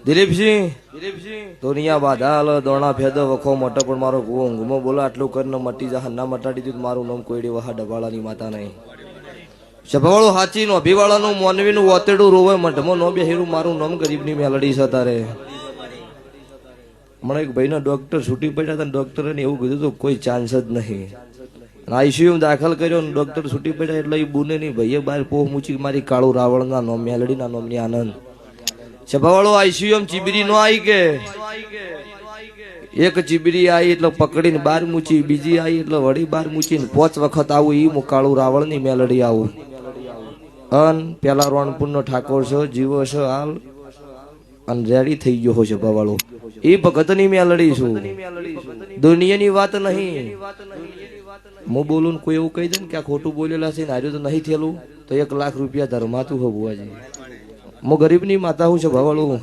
દિલીપસિંહ દુનિયા બાધા હાલ દોણા ફેદો વખો મોટો પણ મારો કુવો ઊંઘમાં બોલો આટલું કરીને મટી જા ના મટાડી દીધું મારું નામ કોઈડી વહા ડબાળાની માતા નહીં સભાવાળું હાચી નો અભિવાળાનું મોનવીનું ઓતેડું રોવે મઢમાં નો બેહીરું મારું નામ ગરીબની મેલડી છે તારે મને એક ભાઈનો ડોક્ટર છૂટી પડ્યા હતા ડોક્ટરે એવું કીધું હતું કોઈ ચાન્સ જ નહીં આઈસીયુ દાખલ કર્યો ને ડોક્ટર છૂટી પડ્યા એટલે એ બુને ની ભાઈએ બહાર પોહ મૂચી મારી કાળું રાવણના નામ મેલડીના નામની આનંદ સભાવાળો આઈસીયુ ચીબરી નો આવી કે એક ચીબરી આવી એટલે પકડીને બાર મૂચી બીજી આવી એટલે વળી બાર મૂચીને 5 વખત આવું ઈ કાળું રાવણ ની મેલડી આવું અન પેલા રોણપુર નો ઠાકોર છો જીવો છો હાલ અને રેડી થઈ ગયો છે સભાવાળો એ ભગત ની મેલડી છું દુનિયાની વાત નહીં હું બોલું કોઈ એવું કહી દે ને કે આ ખોટું બોલેલા છે ને હાર્યું તો નહીં થયેલું તો 1 લાખ રૂપિયા ધર્માતું હો બુઆજી હું ગરીબની માતા હું છું ભવાળું